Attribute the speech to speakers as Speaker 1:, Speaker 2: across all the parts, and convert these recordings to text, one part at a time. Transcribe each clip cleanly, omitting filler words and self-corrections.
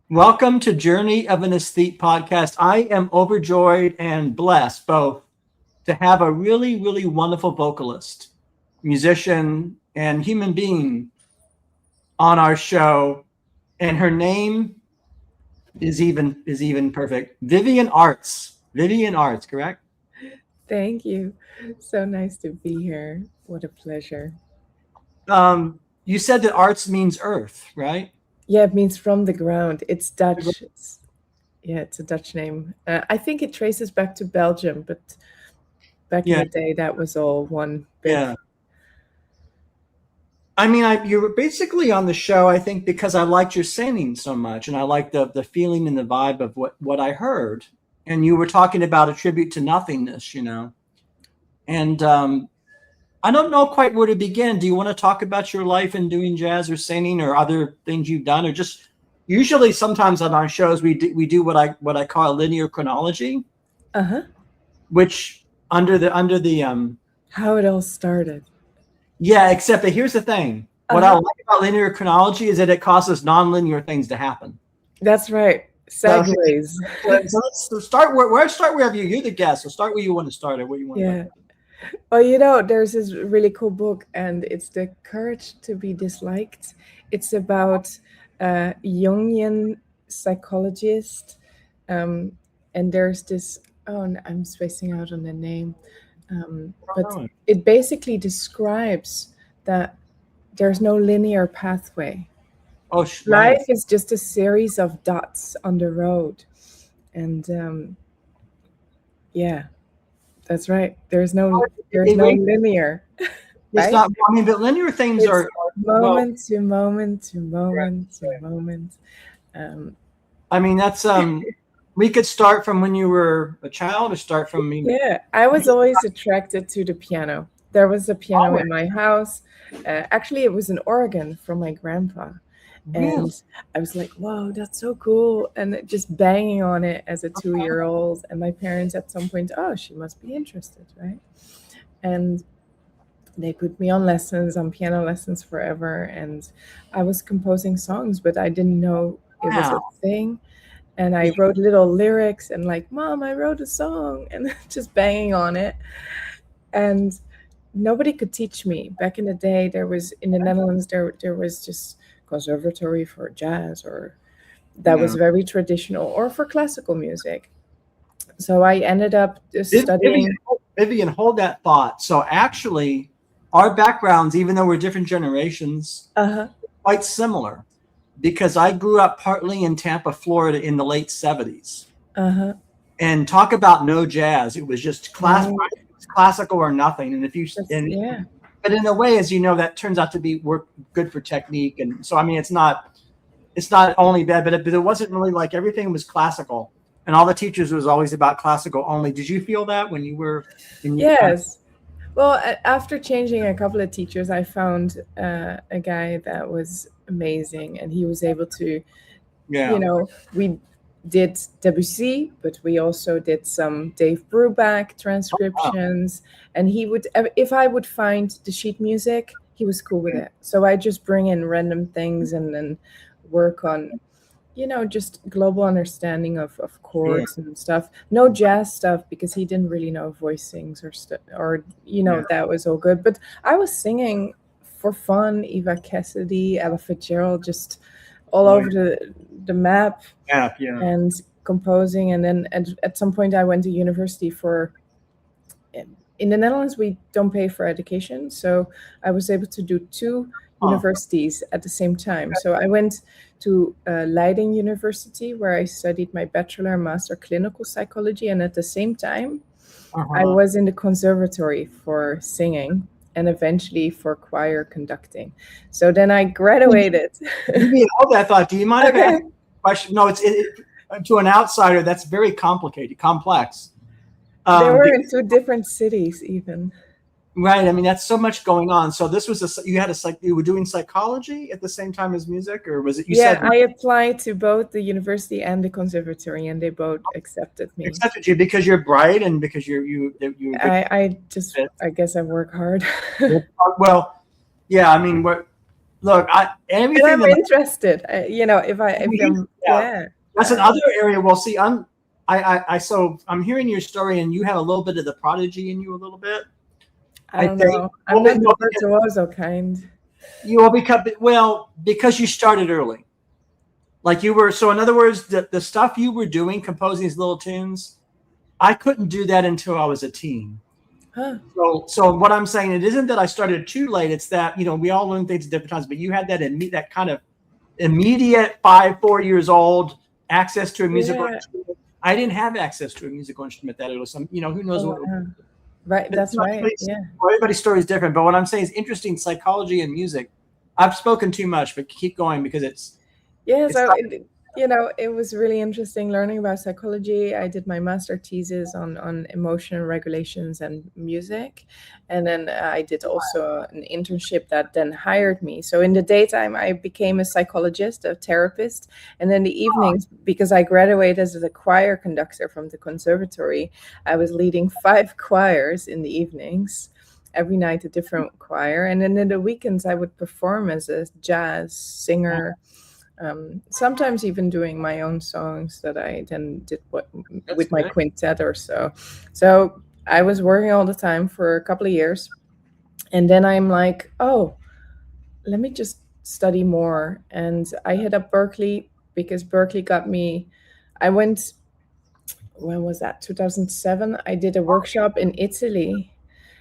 Speaker 1: Welcome to Journey of an Aesthete podcast. I am overjoyed and blessed both to have a really, really wonderful vocalist, musician, and human being on our show. And her name is even perfect. Vivienne Aerts. Vivienne Aerts, correct?
Speaker 2: Thank you. So nice to be here. What a pleasure.
Speaker 1: You said that arts means earth, right?
Speaker 2: Yeah, it means from the ground. It's Dutch. It's a Dutch name. I think it traces back to Belgium, but back in the day, that was all one big.
Speaker 1: Yeah. I mean, you were basically on the show, I think, because I liked your singing so much, and I liked the feeling and the vibe of what I heard. And you were talking about a tribute to nothingness, And I don't know quite where to begin. Do you want to talk about your life in doing jazz or singing or other things you've done, or just usually sometimes on our shows we do what I call a linear chronology, which under the
Speaker 2: how it all started.
Speaker 1: Yeah, except that here's the thing. What I like about linear chronology is that it causes nonlinear things to happen.
Speaker 2: That's right. Segues.
Speaker 1: So let's start wherever you're the guest. So start where you want to start or where you want to start.
Speaker 2: Well, there's this really cool book, and it's The Courage to be Disliked. It's about a Jungian psychologist. And there's this, I'm spacing out on the name. But it basically describes that there's no linear pathway. Life is just a series of dots on the road. And that's right. There's no linear.
Speaker 1: It's not. I mean, but linear things are
Speaker 2: moment to moment to moment to moment.
Speaker 1: I mean, that's we could start from when you were a child, or start from me.
Speaker 2: Yeah, I was always attracted to the piano. There was a piano in my house. Actually, it was an organ from my grandpa. And I was like, whoa, that's so cool. And just banging on it as a 2-year-old. And my parents at some point, she must be interested, right? And they put me on piano lessons forever. And I was composing songs, but I didn't know it was a thing. And I wrote little lyrics and like, Mom, I wrote a song, and just banging on it. And nobody could teach me. Back in the day, there was, in the Netherlands, there was just conservatory for jazz, or that was very traditional, or for classical music. So I ended up studying.
Speaker 1: Vivienne, hold that thought. So actually, our backgrounds, even though we're different generations, quite similar, because I grew up partly in Tampa, Florida in the late 70s. And talk about no jazz. It was just classical or nothing. And but in a way, as you know, that turns out to work good for technique. And so, I mean, it's not only bad, but it wasn't really like everything was classical, and all the teachers was always about classical only. Did you feel that when you were in your
Speaker 2: Yes. Well, after changing a couple of teachers, I found a guy that was amazing, and he was able to, we did Debussy, but we also did some Dave Brubeck transcriptions. And he would, if I would find the sheet music, he was cool with it. So I just bring in random things and then work on, just global understanding of chords and stuff. No jazz stuff, because he didn't really know voicings or that was all good. But I was singing for fun, Eva Cassidy, Ella Fitzgerald, just all over the map, and composing. And then at some point I went to university in the Netherlands, we don't pay for education. So I was able to do 2 universities at the same time. So I went to Leiden University, where I studied my bachelor and master clinical psychology. And at the same time, I was in the conservatory for singing, and eventually for choir conducting. So then I graduated.
Speaker 1: Hold that thought. Do you mind if I ask a question? No, to an outsider, that's very complicated, complex.
Speaker 2: They were in 2 different cities, even.
Speaker 1: Right. I mean, that's so much going on. So this was you were doing psychology at the same time as music, or was it?
Speaker 2: I applied to both the university and the conservatory, and they both accepted me.
Speaker 1: Accepted you because you're bright and because you.
Speaker 2: I guess I work hard.
Speaker 1: Well, yeah. I mean, look, everything.
Speaker 2: I'm interested. If I'm,
Speaker 1: That's another area we'll see. So I'm hearing your story, and you have a little bit of the prodigy in you a little bit.
Speaker 2: I don't know. I'm not the virtuoso kind.
Speaker 1: You will because you started early. Like you were. So in other words, the stuff you were doing, composing these little tunes, I couldn't do that until I was a teen.
Speaker 2: Huh.
Speaker 1: So what I'm saying, it isn't that I started too late. It's that, we all learn things at different times, but you had that kind of immediate 4 years old access to a musical instrument. I didn't have access to a musical instrument that early. So, who knows what.
Speaker 2: Right. That's right. Yeah.
Speaker 1: Everybody's story is different. But what I'm saying is interesting psychology and music. I've spoken too much, but keep going because it's.
Speaker 2: Yeah. So, it was really interesting learning about psychology. I did my master thesis on emotional regulations and music. And then I did also an internship that then hired me. So in the daytime, I became a psychologist, a therapist. And then the evenings, because I graduated as a choir conductor from the conservatory, I was leading 5 choirs in the evenings. Every night a different choir. And then in the weekends, I would perform as a jazz singer. Sometimes even doing my own songs that I then did with my quintet or so. So I was working all the time for a couple of years. And then I'm like, oh, let me just study more. And I hit up Berkeley because Berkeley got me. I went, when was that? 2007. I did a workshop in Italy.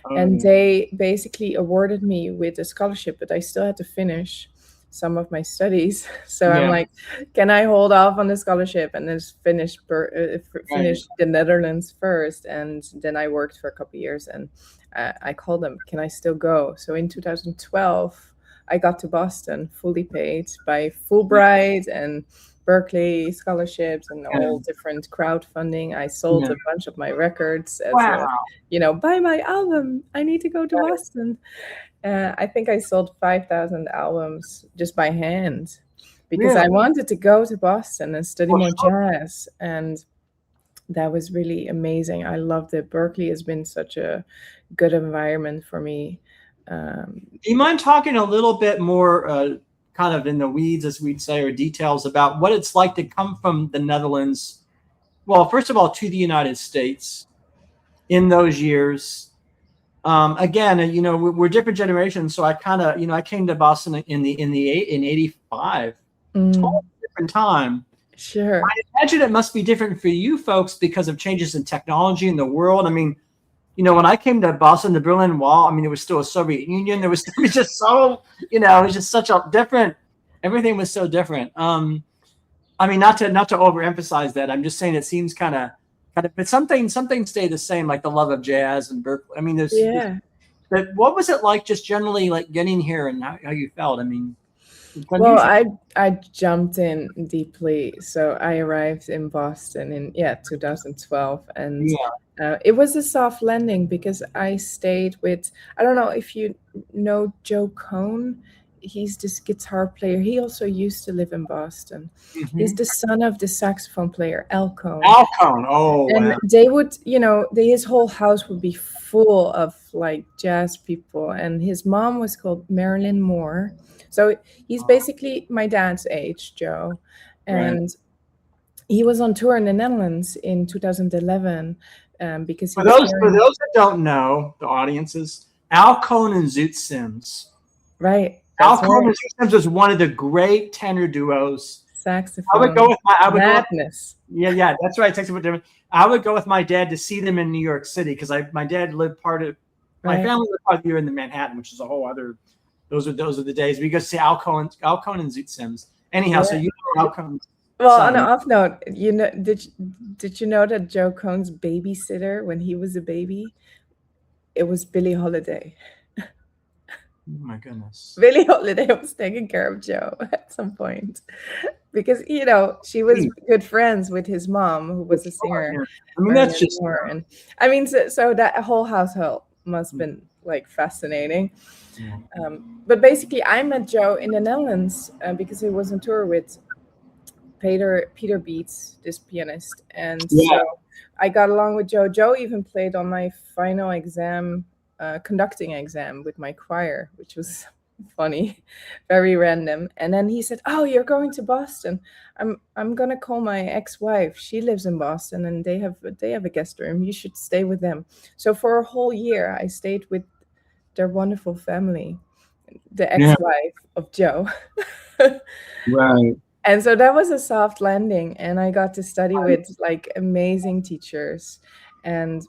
Speaker 2: And they basically awarded me with a scholarship, but I still had to finish some of my studies. So I'm like, can I hold off on the scholarship and then finish the Netherlands first? And then I worked for a couple of years and I called them, can I still go? So in 2012, I got to Boston fully paid by Fulbright and Berkeley scholarships and all different crowdfunding. I sold a bunch of my records as buy my album. I need to go to Boston. I think I sold 5,000 albums just by hand because I wanted to go to Boston and study more jazz. And that was really amazing. I loved it. Berkeley has been such a good environment for me.
Speaker 1: Do you mind talking a little bit more kind of in the weeds, as we'd say, or details about what it's like to come from the Netherlands? Well, first of all, to the United States in those years. Again, we're different generations, so I kind of, I came to Boston in 85, totally different time.
Speaker 2: Sure.
Speaker 1: I imagine it must be different for you folks because of changes in technology in the world. I mean, when I came to Boston, the Berlin Wall, I mean, it was still a Soviet Union. It was just so, it was just such a different. Everything was so different. I mean, not to overemphasize that. I'm just saying it seems kind of. But something stay the same, like the love of jazz and Berkeley. I mean, but what was it like, just generally, like getting here and how you felt? I mean,
Speaker 2: well, I jumped in deeply. So I arrived in Boston in 2012, and it was a soft landing because I stayed with. I don't know if you know joecohn. He's this guitar player. He also used to live in Boston. Mm-hmm. He's the son of the saxophone player, alcohn. And they would, his whole house would be full of like jazz people. And his mom was called Marilyn Moore. So he's basically my dad's age, Joe. And he was on tour in the Netherlands in 2011 because
Speaker 1: for those that don't know, the audiences, alcohn and Zoot Sims.
Speaker 2: Right.
Speaker 1: Alcohn and Zoot Sims was one of the great tenor duos.
Speaker 2: Saxophone.
Speaker 1: I would go with
Speaker 2: madness.
Speaker 1: That's right. I would go with my dad to see them in New York City because my dad lived my family lived part of the year in the Manhattan, which is a whole other. Those are the days we go see alcohn and Zoot Sims. Anyhow, so alcohn.
Speaker 2: Well, on an off note, did you know that joecohn's babysitter when he was a baby, it was Billieholiday.
Speaker 1: Oh my goodness.
Speaker 2: Billieholiday was taking care of Joe at some point because, she was good friends with his mom, who was a singer.
Speaker 1: I mean, that's just
Speaker 2: more. And I mean, so that whole household must have been like fascinating. Yeah. But basically, I met Joe in the Netherlands because he was on tour with Peter Beets, this pianist. And so I got along with Joe. Joe even played on my final exam. Conducting exam with my choir, which was funny, very random. And then he said, "Oh, you're going to Boston. I'm gonna call my ex-wife. She lives in Boston, and they have a guest room. You should stay with them." So for a whole year, I stayed with their wonderful family, the ex-wife of Joe.
Speaker 1: Right.
Speaker 2: And so that was a soft landing, and I got to study with like amazing teachers. And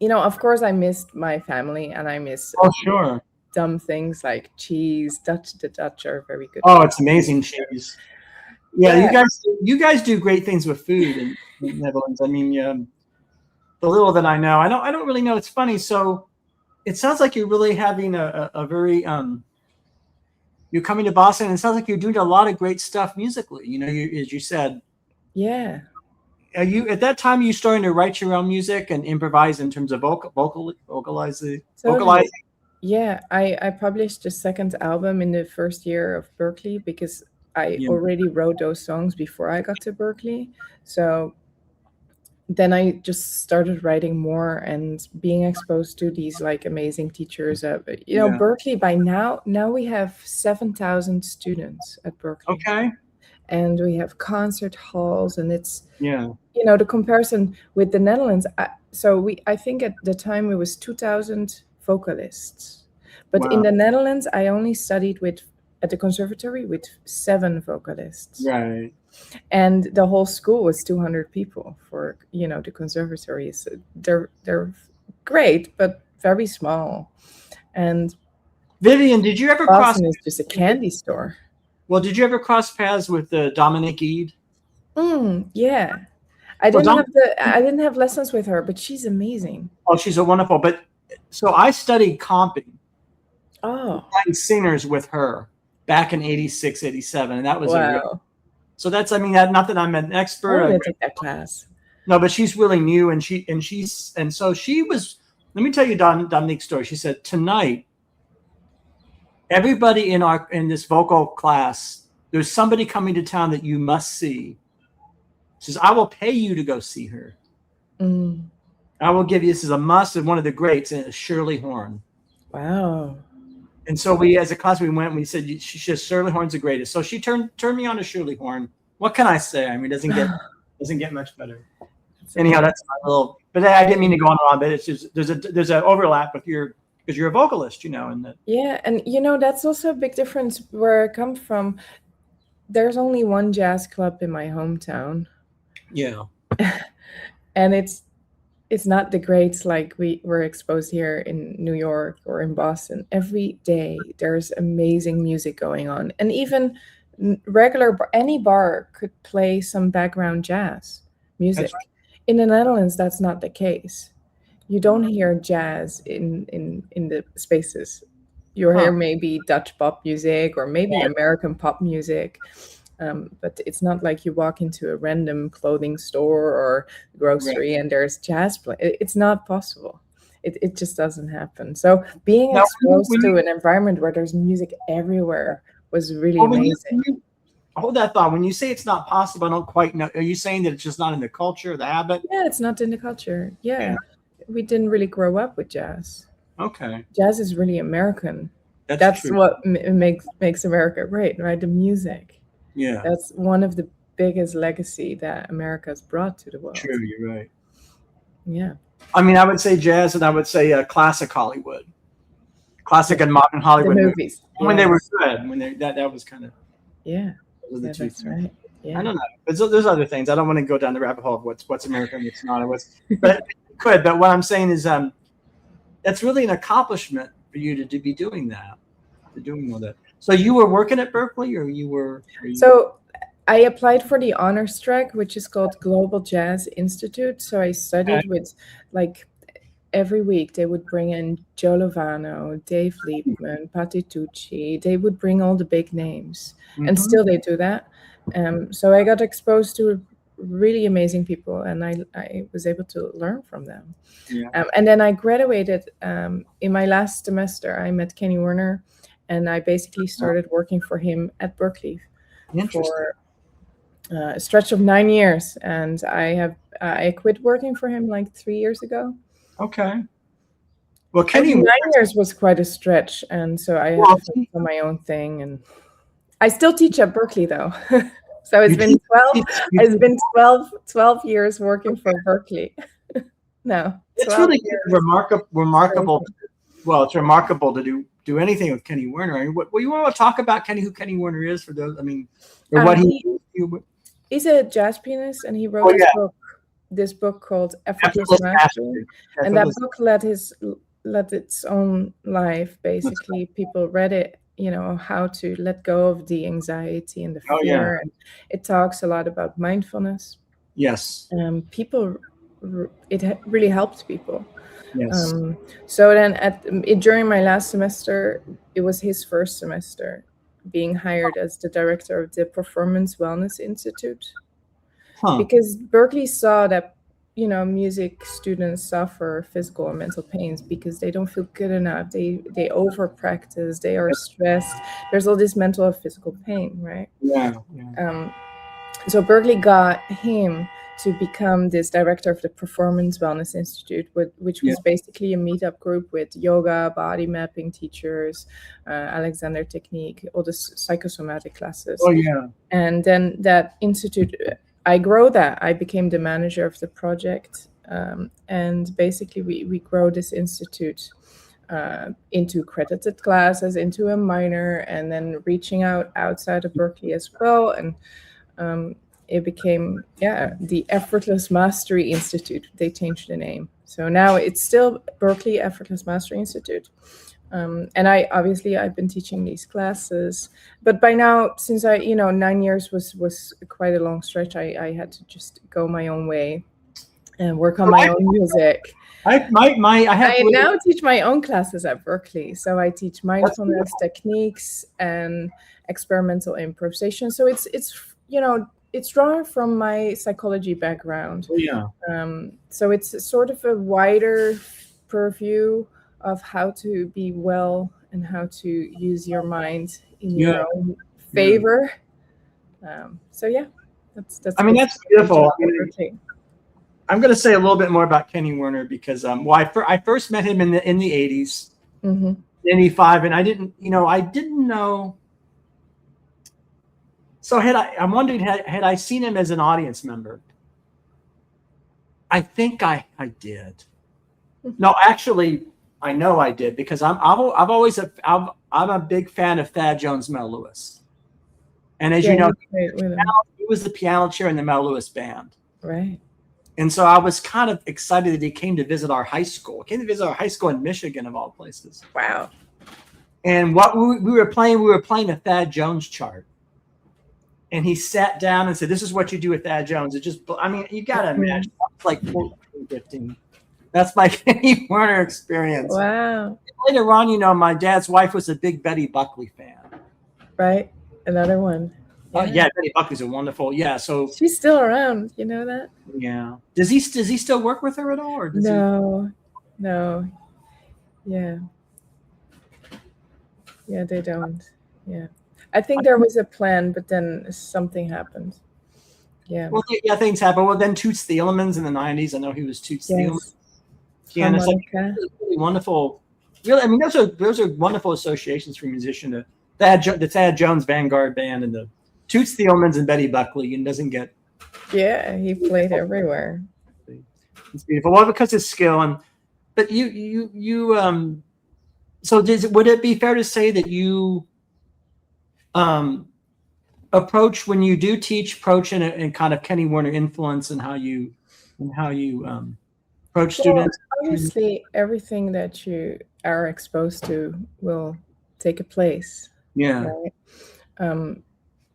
Speaker 2: of course, I missed my family, and I miss
Speaker 1: sure,
Speaker 2: dumb things like cheese. The Dutch are very good.
Speaker 1: Oh, it's amazing cheese. Yeah, you guys do great things with food in the Netherlands. I mean, the little that I know, I don't really know. It's funny. So it sounds like you're really having a very you're coming to Boston, and it sounds like you're doing a lot of great stuff musically. As you said.
Speaker 2: Yeah.
Speaker 1: Are you at that time? Are you starting to write your own music and improvise in terms of vocalizing?
Speaker 2: Yeah, I published the second album in the first year of Berklee because I already wrote those songs before I got to Berklee. So then I just started writing more and being exposed to these like amazing teachers. Berklee by now we have 7,000 students at Berklee.
Speaker 1: Okay.
Speaker 2: And we have concert halls, and it's the comparison with the Netherlands. I think at the time it was 2,000 vocalists, but in the Netherlands I only studied at the conservatory with 7 vocalists.
Speaker 1: Right.
Speaker 2: And the whole school was 200 people for the conservatory. So they're great, but very small. And
Speaker 1: Vivienne, did you ever
Speaker 2: Boston is just a candy store.
Speaker 1: Well, did you ever cross paths with Dominiqueeade?
Speaker 2: Yeah, I didn't have lessons with her, but she's amazing.
Speaker 1: Oh, she's a wonderful. But so I studied comping.
Speaker 2: Playing
Speaker 1: singers with her back in 86, 87, and that was so that's not that I'm an expert.
Speaker 2: I'm gonna take that class.
Speaker 1: No, but she's really new, and so she was. Let me tell you Dominique's story. She said, tonight, everybody in this vocal class, there's somebody coming to town that you must see. She says, I will pay you to go see her. I will give you, this is a must, and one of the greats, Shirleyhorne.
Speaker 2: Wow.
Speaker 1: And so we, as a class, we went and we said, she says, Shirleyhorne's the greatest. So she turned me on to Shirleyhorne. What can I say? I mean, it doesn't get much better. Anyhow, that's my little, but I didn't mean to go on, but it's just, there's an overlap with because you're a vocalist, and that.
Speaker 2: Yeah, and that's also a big difference where I come from. There's only one jazz club in my hometown.
Speaker 1: Yeah.
Speaker 2: And it's not the greats like we were exposed here in New York or in Boston. Every day there's amazing music going on, and even any bar could play some background jazz music. Right. In the Netherlands, that's not the case. You don't hear jazz in the spaces. You hear maybe Dutch pop music or maybe American pop music. But it's not like you walk into a random clothing store or grocery and there's jazz play. It's not possible. It just doesn't happen. So being exposed to an environment where there's music everywhere was really amazing.
Speaker 1: Hold that thought. When you say it's not possible, I don't quite know. Are you saying that it's just not in the culture, the habit?
Speaker 2: Yeah, it's not in the culture. Yeah. We didn't really grow up with jazz.
Speaker 1: Okay.
Speaker 2: Jazz is really American.
Speaker 1: That's
Speaker 2: what makes America great, right? The music.
Speaker 1: Yeah.
Speaker 2: That's one of the biggest legacy that America's brought to the world.
Speaker 1: True, you're right.
Speaker 2: Yeah.
Speaker 1: I mean, I would say jazz, and I would say classic Hollywood. Classic and modern Hollywood.
Speaker 2: The movies.
Speaker 1: When they were good. When that was kind of.
Speaker 2: Yeah. That's right. Yeah.
Speaker 1: I don't know. There's other things. I don't want to go down the rabbit hole of what's American and what's not. But it could. But what I'm saying is, that's really an accomplishment for you to be doing that, doing all that. So you were working at Berklee, or you were?
Speaker 2: So I applied for the honors track, which is called Global Jazz Institute. So I studied with, like, every week they would bring in Joe Lovano, Dave Liebman, Patti Tucci. They would bring all the big names, and still they do that. So I got exposed to really amazing people, and I was able to learn from them.
Speaker 1: Yeah.
Speaker 2: And then I graduated in my last semester. I met KennyWerner, and I basically started working for him at Berklee for a stretch of 9 years. And I quit working for him like 3 years ago.
Speaker 1: Okay. Well, Kenny,
Speaker 2: 9 years was quite a stretch, and so I had to focus on my own thing. And I still teach at Berklee, though. So it's been 12 years working for Berklee. No,
Speaker 1: it's really remarkable. Well, it's remarkable to do anything with KennyWerner. I mean, what you want to talk about who KennyWerner is for those? I mean, or what
Speaker 2: he's a jazz pianist, and he wrote this book called Effortless Mastery. And that book led its own life. Basically, people read it, how to let go of the anxiety and the fear. And it talks a lot about mindfulness.
Speaker 1: Yes.
Speaker 2: It really helped people.
Speaker 1: Yes.
Speaker 2: So then during my last semester, it was his first semester being hired as the director of the Performance Wellness Institute. Because Berklee saw that, music students suffer physical and mental pains because they don't feel good enough. They over practice, they are stressed. There's all this mental and physical pain, right?
Speaker 1: Yeah.
Speaker 2: So Berklee got him to become this director of the Performance Wellness Institute, which was basically a meetup group with yoga, body mapping teachers, Alexander Technique, all the psychosomatic classes.
Speaker 1: Oh, yeah.
Speaker 2: And then that institute, I became the manager of the project. And basically we grow this institute into credited classes, into a minor, and then reaching out outside of Berklee as well. And it became, the Effortless Mastery Institute. They changed the name. So now it's still Berklee Effortless Mastery Institute. And I've been teaching these classes. But by now, since 9 years was quite a long stretch, I had to just go my own way and work on my own music. I now teach my own classes at Berklee. So I teach mindfulness techniques and experimental improvisation. So it's drawn from my psychology background.
Speaker 1: Oh, yeah.
Speaker 2: So it's sort of a wider purview of how to be well and how to use your mind in your own favor. That's
Speaker 1: that's beautiful. I'm going to say a little bit more about KennyWerner because I first met him in the 80s, in 85, and I didn't know. So I'm wondering, had I seen him as an audience member? I think I did. No, actually, I know I did because I'm a big fan of Thad Jones, Mel Lewis, and as you know, he was the piano chair in the Mel Lewis band,
Speaker 2: right?
Speaker 1: And so I was kind of excited that he came to visit our high school. He came to visit our high school in Michigan, of all places.
Speaker 2: Wow!
Speaker 1: And what we were playing a Thad Jones chart. And he sat down and said, "This is what you do with Thad Jones." You got to imagine. It's like 14, 15. That's my KennyWerner experience.
Speaker 2: Wow.
Speaker 1: Later on, my dad's wife was a big Betty Buckley fan.
Speaker 2: Right. Another one.
Speaker 1: Yeah, Betty Buckley's a wonderful. Yeah, so
Speaker 2: she's still around. You know that?
Speaker 1: Yeah. Does he still work with her at all? Or
Speaker 2: No. Yeah. Yeah, they don't. Yeah. I think there was a plan, but then something happened. Yeah.
Speaker 1: Well, things happen. Well, then Toots Thielemans in the 90s. I know he was Toots Thielemans. Pianist. Really wonderful. Really, those are wonderful associations for a musician. The Thad Jones Vanguard Band and the Toots Thielemans and Betty Buckley, and doesn't get.
Speaker 2: Yeah, he played everywhere.
Speaker 1: It's beautiful. Well, because his skill but you. So would it be fair to say that you approach when you do teach in kind of KennyWerner influence and how you approach students?
Speaker 2: Obviously, everything that you are exposed to will take a place.
Speaker 1: Yeah.
Speaker 2: Right?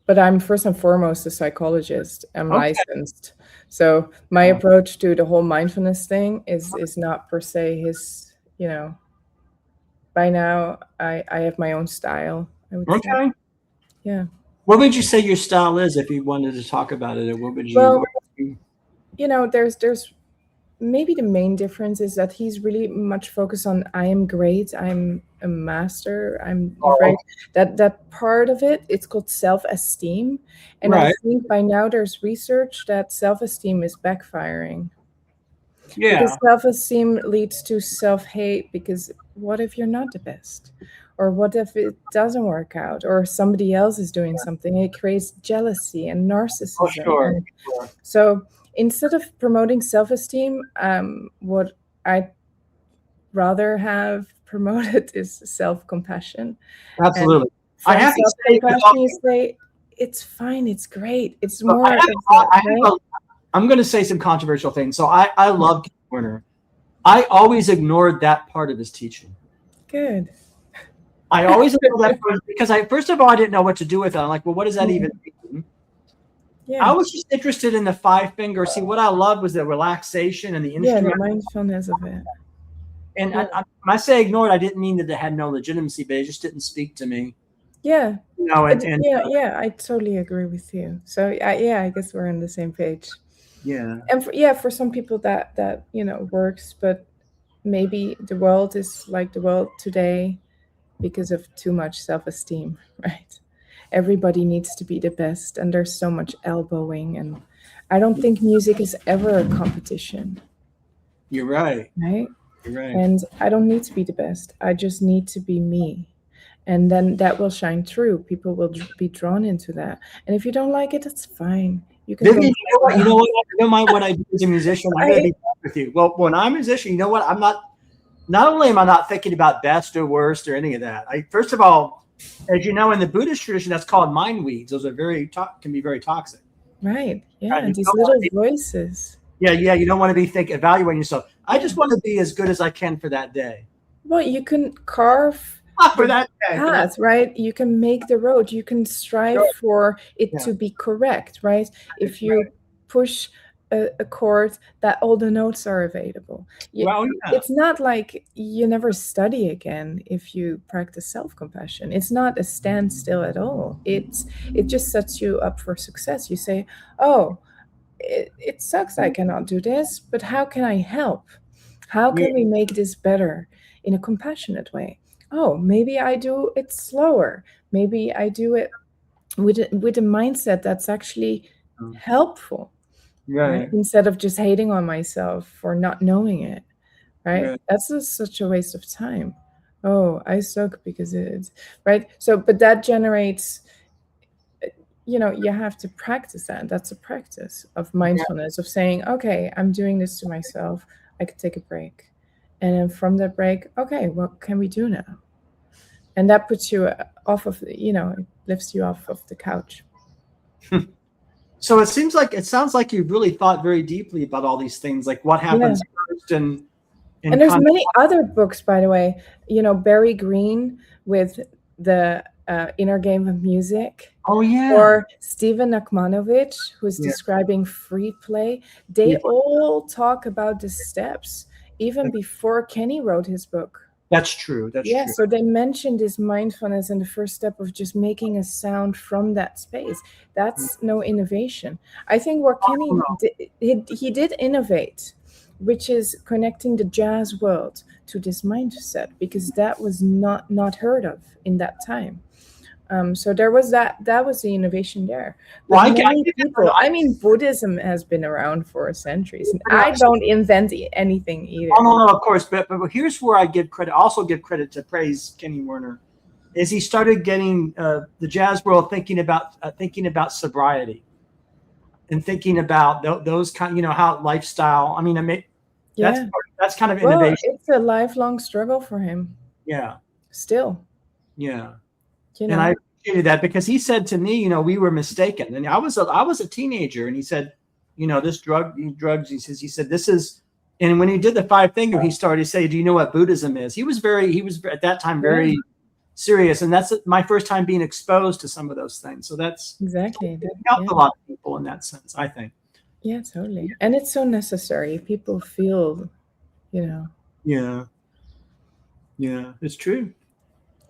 Speaker 2: But I'm first and foremost a psychologist. I'm licensed. So my approach to the whole mindfulness thing is not per se his, by now I have my own style, I would say. Yeah.
Speaker 1: What would you say your style is if you wanted to talk about it? Or what would you?
Speaker 2: Well, there's maybe the main difference is that he's really much focused on I am great, I'm a master, I'm great. That part of it, it's called self-esteem. And I think by now there's research that self-esteem is backfiring.
Speaker 1: Yeah.
Speaker 2: Because self-esteem leads to self-hate, because what if you're not the best? Or what if it doesn't work out? Or somebody else is doing something? It creates jealousy and narcissism.
Speaker 1: Oh, sure.
Speaker 2: And so instead of promoting self-esteem, what I'd rather have promoted is self-compassion.
Speaker 1: Absolutely.
Speaker 2: I have to say, it's fine, it's great. It's more.
Speaker 1: I'm going to say some controversial things. So I love KennyWerner. I always ignored that part of his teaching.
Speaker 2: Good.
Speaker 1: I always ignored that part because first of all, I didn't know what to do with it. I'm like, well, what does that even mean? Yeah. I was just interested in the 5 finger. See, what I loved was the relaxation and the instrument.
Speaker 2: Yeah, the mindfulness of it.
Speaker 1: And when I say ignored, I didn't mean that it had no legitimacy, but it just didn't speak to me.
Speaker 2: Yeah.
Speaker 1: You know,
Speaker 2: I totally agree with you. So I guess we're on the same page.
Speaker 1: Yeah.
Speaker 2: And for some people that works, but maybe the world is like the world today because of too much self-esteem, right? Everybody needs to be the best, and there's so much elbowing, and I don't think music is ever a competition.
Speaker 1: You're right.
Speaker 2: Right?
Speaker 1: You're right.
Speaker 2: And I don't need to be the best. I just need to be me. And then that will shine through. People will be drawn into that. And if you don't like it, that's fine. You can.
Speaker 1: Vivienne, you know what? I don't mind what I do as a musician. I'm going to be honest with you. Well, when I'm a musician, you know what? I'm not. Not only am I not thinking about best or worst or any of that. First of all, as you know, in the Buddhist tradition, that's called mind weeds. Those are can be very toxic.
Speaker 2: Right. Yeah. And these little voices.
Speaker 1: Yeah. You don't want to be evaluating yourself. I just want to be as good as I can for that day.
Speaker 2: Well, you can carve
Speaker 1: for that day,
Speaker 2: path, right? You can make the road. You can strive for it to be correct, right? If you push a chord, that all the notes are available. It's not like you never study again if you practice self-compassion. It's not a standstill at all. It just sets you up for success. You say, oh, it sucks I cannot do this, but how can I help? How can we make this better in a compassionate way? Oh, maybe I do it slower. Maybe I do it with a mindset that's actually helpful. Right? Instead of just hating on myself for not knowing it, right? That's such a waste of time. Oh, I suck because it's right. So, but that generates, you have to practice that. That's a practice of mindfulness, of saying, okay, I'm doing this to myself. I could take a break. And then from that break, okay, what can we do now? And that puts you off of, it lifts you off of the couch.
Speaker 1: So it sounds like you've really thought very deeply about all these things, like what happens first, and
Speaker 2: there's many other books, by the way. Barry Green with the Inner Game of Music.
Speaker 1: Oh yeah.
Speaker 2: Or Stephen Nachmanovich, who's describing free play. They all talk about the steps even before Kenny wrote his book.
Speaker 1: That's true. That's true.
Speaker 2: So they mentioned this mindfulness and the first step of just making a sound from that space. That's no innovation. I think what Kenny did, he did innovate, which is connecting the jazz world to this mindset, because that was not heard of in that time. So there was that was the innovation there. But Buddhism has been around for centuries. And I don't invent anything either.
Speaker 1: Oh, no, of course. But here's where I give credit. Also give credit to praise KennyWerner, is he started getting the jazz world thinking about sobriety, and thinking about those kind, how lifestyle. I mean, that's kind of innovation.
Speaker 2: It's a lifelong struggle for him.
Speaker 1: Yeah.
Speaker 2: Still.
Speaker 1: Yeah. And I appreciated that, because he said to me, we were mistaken. And I was a teenager, and he said, this drugs, he said, this is, and when he did the 5 finger, he started to say, do you know what Buddhism is? He was at that time very serious. And that's my first time being exposed to some of those things. So that's
Speaker 2: exactly
Speaker 1: helped a lot of people in that sense, I think.
Speaker 2: Yeah, totally. And it's so necessary. People feel,
Speaker 1: Yeah. Yeah, it's true.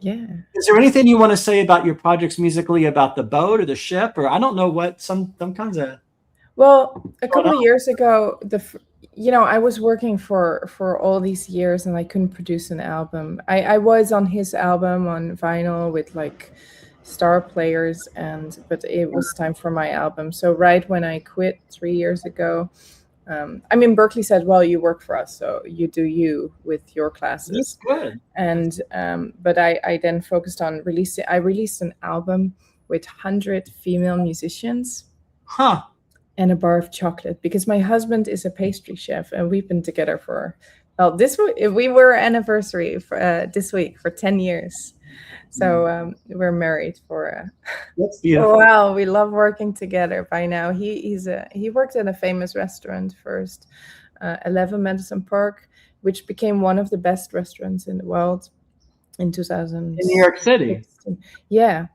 Speaker 2: Yeah.
Speaker 1: Is there anything you want to say about your projects musically, about the boat or the ship, or I don't know what some kinds of?
Speaker 2: Well, a couple of years ago, I was working for all these years, and I couldn't produce an album. I was on his album on vinyl with like star players, but it was time for my album. So right when I quit 3 years ago, I mean, Berkeley said, well, you work for us, so you do you with your classes.
Speaker 1: That's good.
Speaker 2: And but I then focused on releasing. I released an album with 100 female musicians.
Speaker 1: Huh.
Speaker 2: And a bar of chocolate, because my husband is a pastry chef, and we've been together for, well, we were anniversary for this week for 10 years. So we're married for
Speaker 1: that's beautiful.
Speaker 2: Wow, we love working together. By now he worked at a famous restaurant first, 11 Madison Park, which became one of the best restaurants in the world in 2000
Speaker 1: in New York City.
Speaker 2: Yeah,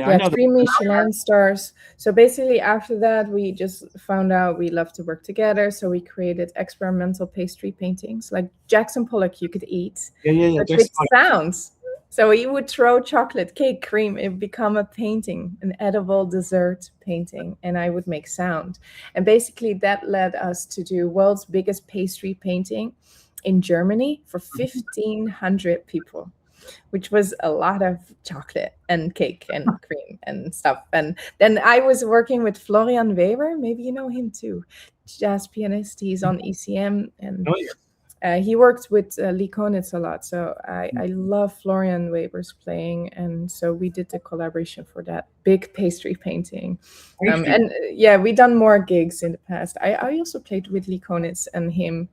Speaker 1: I know
Speaker 2: 3 Michelin stars. So basically after that, we just found out we love to work together. So we created experimental pastry paintings like Jackson Pollock you could eat, but with sounds. So he would throw chocolate, cake, cream, it would become a painting, an edible dessert painting, and I would make sound. And basically that led us to do world's biggest pastry painting in Germany for 1,500 people, which was a lot of chocolate and cake and cream and stuff. And then I was working with Florian Weber. Maybe you know him too, jazz pianist. He's on ECM, and he worked with Lee Konitz a lot. So I love Florian Weber's playing. And so we did the collaboration for that big pastry painting. And we done more gigs in the past. I also played with Lee Konitz and him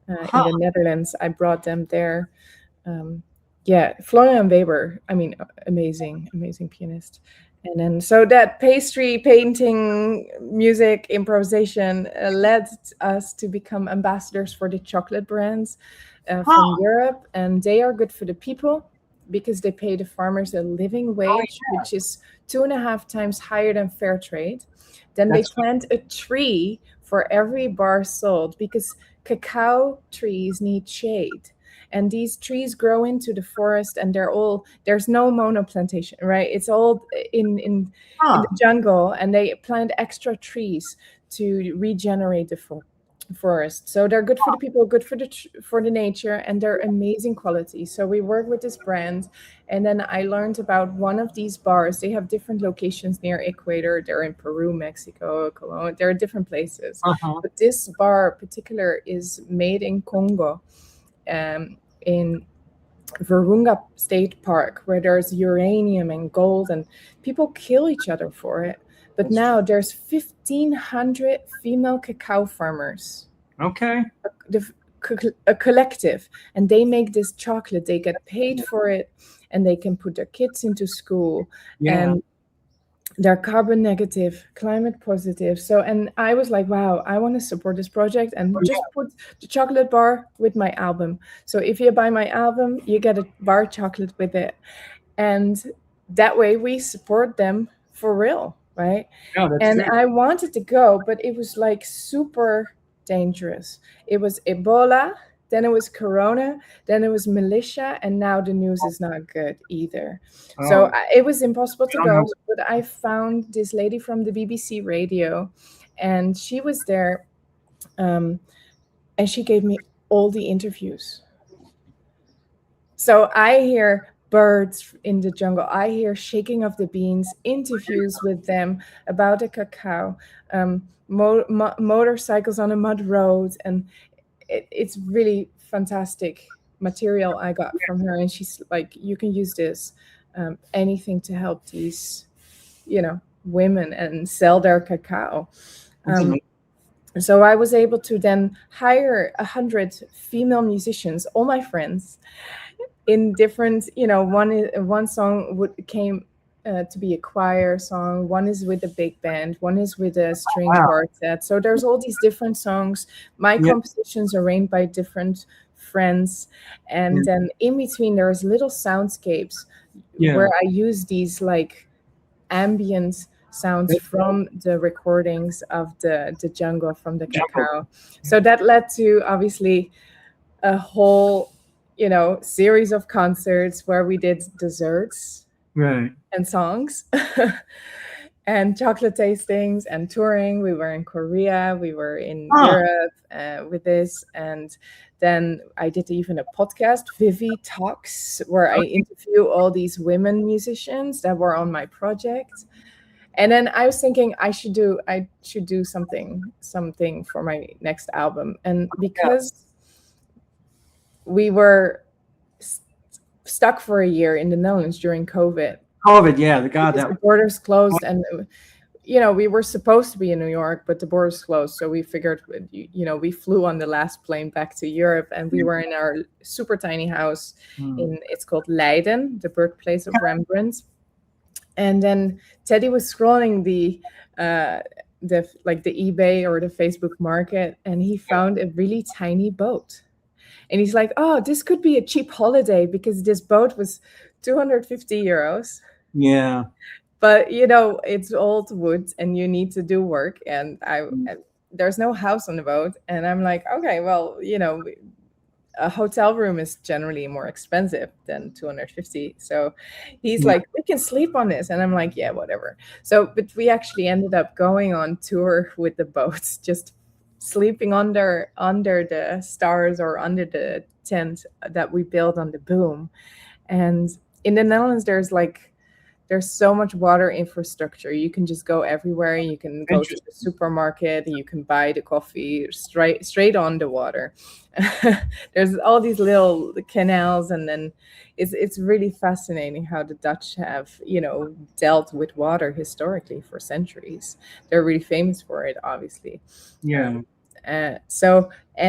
Speaker 2: in the Netherlands. I brought them there. Florian Weber, I mean, amazing pianist. And then so that pastry painting, music, improvisation led us to become ambassadors for the chocolate brands from Europe. And they are good for the people because they pay the farmers a living wage, which is 2.5 times higher than fair trade. Then they plant a tree for every bar sold because cacao trees need shade. And these trees grow into the forest, and there's no monoplantation, right? It's all in the jungle, and they plant extra trees to regenerate the forest. So they're good for the people, good for the nature, and they're amazing quality. So we work with this brand, and then I learned about one of these bars. They have different locations near Ecuador. They're in Peru, Mexico, Colombia. There are different places. But this bar in particular is made in Congo. In Virunga State Park, where there's uranium and gold, and people kill each other for it. But now there's 1,500 female cacao farmers.
Speaker 1: Okay.
Speaker 2: A collective, and they make this chocolate. They get paid for it, and they can put their kids into school. And they're carbon negative, climate positive. So, and I was like, wow, I want to support this project and just put the chocolate bar with my album. So if you buy my album, you get a bar chocolate with it. And that way we support them for real, right? And I wanted to go, but it was like super dangerous. It was Ebola, then it was Corona, then it was militia, and now the news is not good either. So it was impossible to go, but I found this lady from the BBC radio, and she was there, and she gave me all the interviews. So I hear birds in the jungle, I hear shaking of the beans, interviews with them about the cacao, motorcycles on a mud road, and it's really fantastic material I got from her. And she's like, you can use this, anything to help these, women and sell their cacao. So I was able to then hire 100 female musicians, all my friends, in different, one song came to be a choir song, one is with a big band, one is with a string quartet. So there's all these different songs. My compositions are arranged by different friends, and then in between there's little soundscapes where I use these like ambient sounds from the recordings of the jungle, from the cacao. So that led to obviously a whole series of concerts where we did desserts and songs and chocolate tastings and touring. We were in Korea, we were in Europe with this, and then I did even a podcast, Vivi Talks, where I interview all these women musicians that were on my project. And then I was thinking I should do something for my next album. And because we were stuck for a year in the Netherlands during COVID.
Speaker 1: Yeah, the
Speaker 2: borders closed, and we were supposed to be in New York, but the borders closed. So we figured, we flew on the last plane back to Europe, and we were in our super tiny house it's called Leiden, the birthplace of Rembrandt. And then Teddy was scrolling the eBay or the Facebook market, and he found a really tiny boat. And he's like, oh, this could be a cheap holiday because this boat was 250 euros.
Speaker 1: Yeah.
Speaker 2: But, it's old wood and you need to do work. And there's no house on the boat. And I'm like, okay, well, a hotel room is generally more expensive than 250. So he's like, we can sleep on this. And I'm like, yeah, whatever. So, but we actually ended up going on tour with the boats, just sleeping under the stars or under the tent that we built on the boom. And in the Netherlands, there's so much water infrastructure. You can just go everywhere. You can go to the supermarket. You can buy the coffee straight on the water. There's all these little canals, and then it's really fascinating how the Dutch have dealt with water historically for centuries. They're really famous for it, obviously.
Speaker 1: Yeah.
Speaker 2: And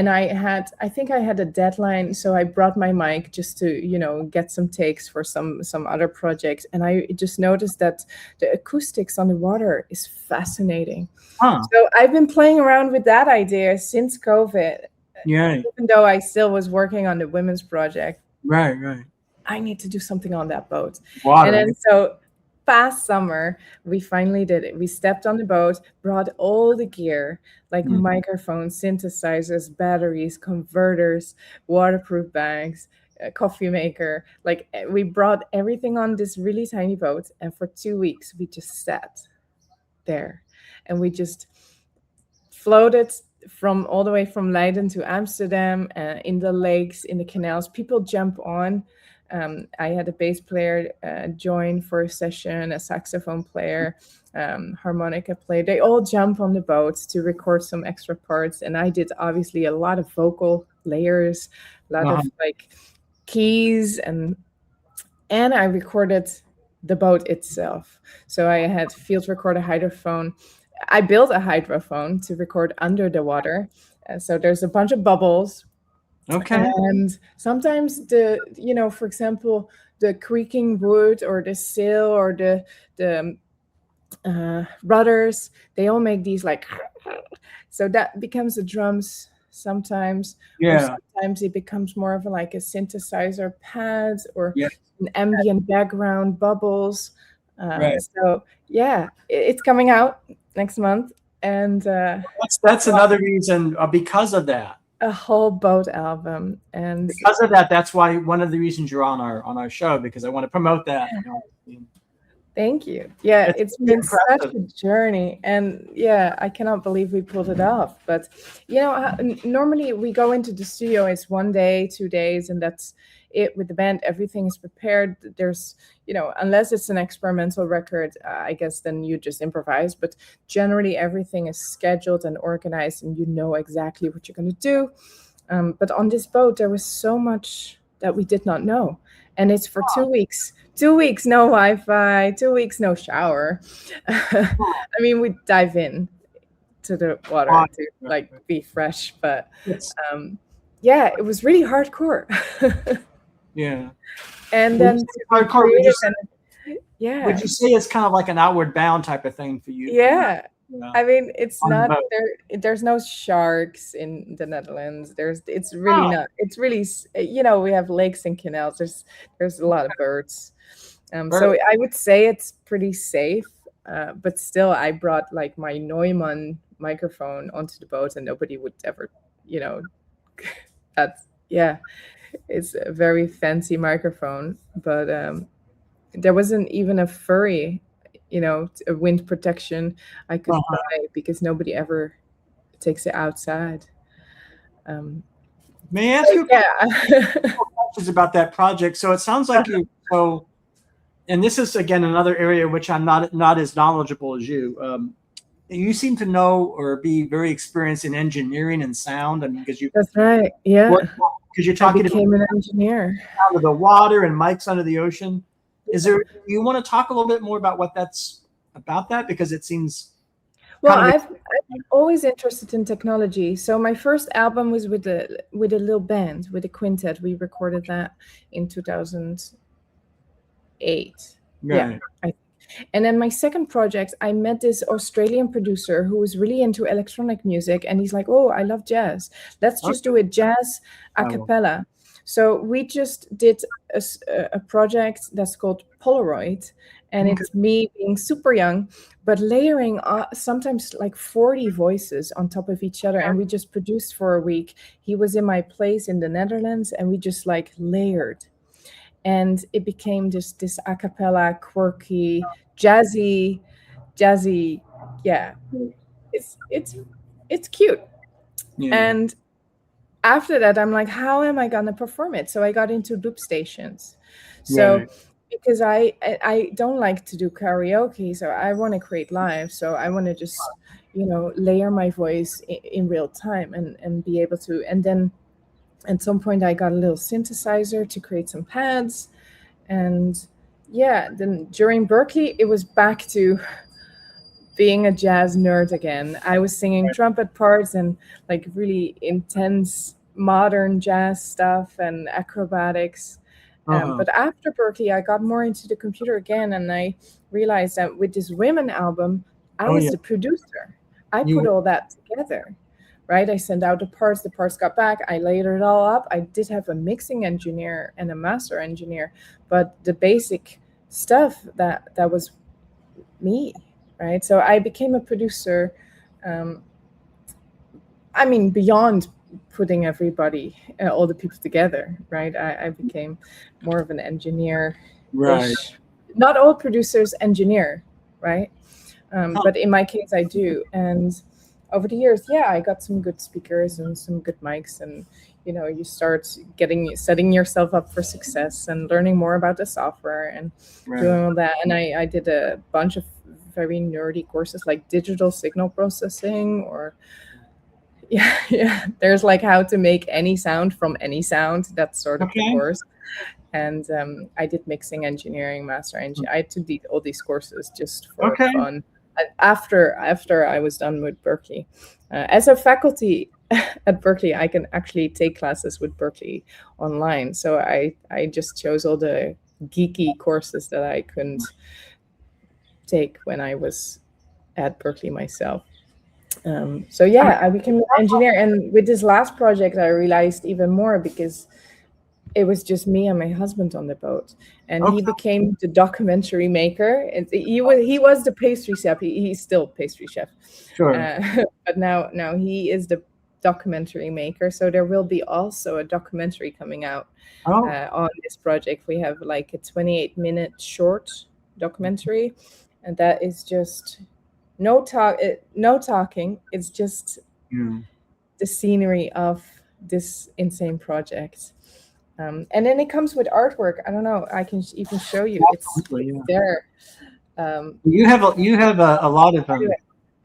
Speaker 2: I think I had a deadline, so I brought my mic just to get some takes for some other projects, and I just noticed that the acoustics on the water is fascinating. So I've been playing around with that idea since COVID. Even though I still was working on the women's project.
Speaker 1: Right.
Speaker 2: I need to do something on that boat.
Speaker 1: Water.
Speaker 2: And then so past summer, we finally did it. We stepped on the boat, brought all the gear, like microphones, synthesizers, batteries, converters, waterproof bags, a coffee maker. Like, we brought everything on this really tiny boat. And for 2 weeks, we just sat there. And we just floated all the way from Leiden to Amsterdam, in the lakes, in the canals. People jump on. I had a bass player join for a session, a saxophone player, harmonica player. They all jump on the boat to record some extra parts. And I did obviously a lot of vocal layers, a lot of keys, and I recorded the boat itself. So I had field record a hydrophone. I built a hydrophone to record under the water. So there's a bunch of bubbles.
Speaker 1: Okay.
Speaker 2: And sometimes for example, the creaking wood or the sail or the rudders, they all make these like, so that becomes the drums sometimes.
Speaker 1: Yeah.
Speaker 2: Or sometimes it becomes more of a synthesizer pads or an ambient background bubbles. So yeah, it's coming out next month, and
Speaker 1: that's another reason because of that.
Speaker 2: A whole boat album, and
Speaker 1: because of that, that's why one of the reasons you're on our show, because I want to promote that.
Speaker 2: Thank you. Yeah, it's been such a journey, and I cannot believe we pulled it off. But normally we go into the studio, it's 1 day, 2 days, and that's it with the band. Everything is prepared. There's unless it's an experimental record, I guess then you just improvise, but generally everything is scheduled and organized, and exactly what you're going to do. But on this boat, there was so much that we did not know, and it's for 2 weeks. 2 weeks, no Wi-Fi, 2 weeks, no shower. I mean, we dive in to the water to be fresh, but it was really hardcore.
Speaker 1: Yeah.
Speaker 2: And then
Speaker 1: hardcore, would you say it's kind of like an outward bound type of thing for you?
Speaker 2: Yeah. I mean, it's not there. There's no sharks in the Netherlands. It's really not. It's really, we have lakes and canals. There's a lot of birds. So I would say it's pretty safe. But still, I brought my Neumann microphone onto the boat, and nobody would ever, it's a very fancy microphone, but there wasn't even a furry, a wind protection I could buy, because nobody ever takes it outside.
Speaker 1: May I ask you questions about that project? So it sounds like and this is again another area which I'm not as knowledgeable as you. You seem to know or be very experienced in engineering and sound. I mean, because you.
Speaker 2: That's right. Yeah.
Speaker 1: Because you're talking
Speaker 2: about an engineer.
Speaker 1: Out of the water and mics under the ocean. You want to talk a little bit more about what that's about that? Because it seems.
Speaker 2: Well, I'm always interested in technology. So my first album was with a little band, with a quintet. We recorded that in 2008.
Speaker 1: Right.
Speaker 2: Yeah. And then my second project, I met this Australian producer who was really into electronic music. And he's like, oh, I love jazz. Let's just do a jazz a cappella. So we just did a project that's called Polaroid. And it's me being super young, but layering sometimes like 40 voices on top of each other. And we just produced for a week. He was in my place in the Netherlands, and we just like layered. And it became just this a cappella, quirky, jazzy. Yeah, it's cute. Yeah. And after that, I'm like, how am I gonna perform it? So I got into loop stations. So because I don't like to do karaoke, so I want to create live. So I want to just, layer my voice in real time and be able to. And then at some point I got a little synthesizer to create some pads. And yeah, then during Berklee, it was back to being a jazz nerd again. I was singing trumpet parts and like really intense modern jazz stuff and acrobatics. But after Berklee, I got more into the computer again, and I realized that with this women album, I was the producer. I put all that together, right? I sent out the parts got back, I layered it all up. I did have a mixing engineer and a master engineer, but the basic stuff, that was me, right? So I became a producer, beyond putting everybody, all the people together, right? I became more of an engineer.
Speaker 1: Right.
Speaker 2: Not all producers engineer, right? But in my case, I do. And over the years, I got some good speakers and some good mics, and you start setting yourself up for success and learning more about the software and doing all that. And I did a bunch of very nerdy courses like digital signal processing, or there's like how to make any sound from any sound. That's sort of the course. And I did mixing engineering, master engineering. I took all these courses just for fun. After I was done with Berklee, as a faculty at Berklee, I can actually take classes with Berklee online. So I just chose all the geeky courses that I couldn't take when I was at Berklee myself. I became an engineer, and with this last project, I realized even more, because it was just me and my husband on the boat, and he became the documentary maker. And he was the pastry chef. He's still pastry chef,
Speaker 1: sure.
Speaker 2: But now he is the documentary maker. So there will be also a documentary coming out on this project. We have like a 28-minute short documentary, and that is just no talking. It's just the scenery of this insane project. And then it comes with artwork. I don't know. I can even show you. It's there.
Speaker 1: You have a lot of them.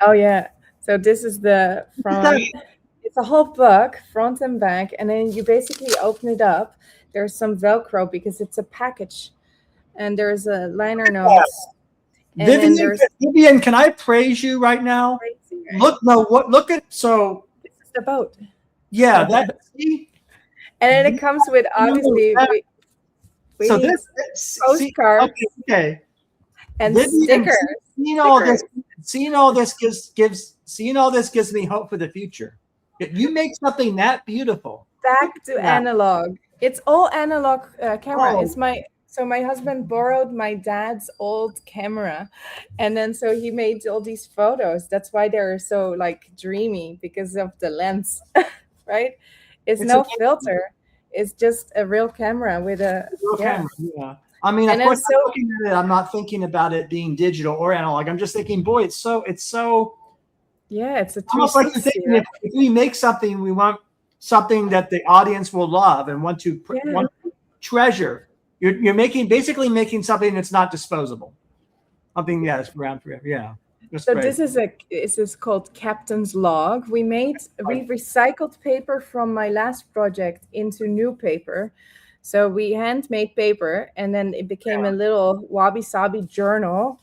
Speaker 2: Oh yeah. So this is the front. It's a whole book, front and back, and then you basically open it up. There's some Velcro because it's a package, and there's a liner notes.
Speaker 1: Vivienne, can I praise you right now?
Speaker 2: Crazy, right?
Speaker 1: Look at so.
Speaker 2: This is the boat.
Speaker 1: Yeah, that. See?
Speaker 2: And then it comes with obviously postcards.
Speaker 1: Okay.
Speaker 2: And stickers.
Speaker 1: Seeing all this gives me hope for the future. You make something that beautiful.
Speaker 2: Back to analog. It's all analog camera. So my husband borrowed my dad's old camera, and then so he made all these photos. That's why they're so like dreamy, because of the lens, right? It's no filter. It's just a real camera with a
Speaker 1: camera. Yeah. I mean, of course, I'm not thinking about it being digital or analog. I'm just thinking, boy, it's so.
Speaker 2: Yeah, it's a
Speaker 1: almost like if we make something, we want something that the audience will love and want to treasure. You're basically making something that's not disposable. Something that's around forever. Yeah.
Speaker 2: So great. This is called Captain's Log. We recycled paper from my last project into new paper. So we handmade paper, and then it became a little wabi-sabi journal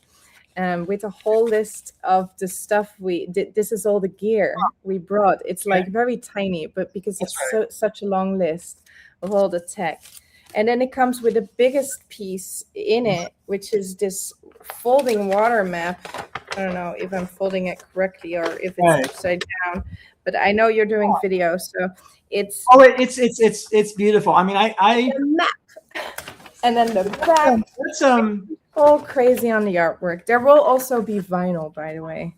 Speaker 2: with a whole list of the stuff we did. This is all the gear we brought. It's like very tiny, but because it's such a long list of all the tech. And then it comes with the biggest piece in it, which is this folding water map. I don't know if I'm folding it correctly or if it's upside down, but I know you're doing video, so it's
Speaker 1: it's beautiful. I mean, I
Speaker 2: the map, and then the back.
Speaker 1: It's
Speaker 2: all crazy on the artwork. There will also be vinyl, by the way.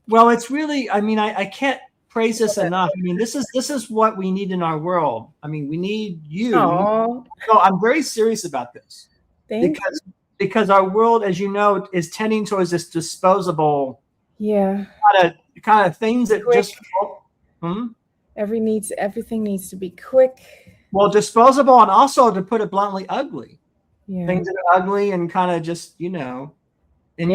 Speaker 1: Well, it's really. I mean, I can't praise this enough. I mean, this is what we need in our world. I mean, we need you.
Speaker 2: Aww.
Speaker 1: So I'm very serious about this because our world, as you know, is tending towards this disposable, kind of things that quick.
Speaker 2: Everything needs to be quick.
Speaker 1: Well, disposable, and also, to put it bluntly, ugly. Yeah. Things that are ugly and kind of just, you know. And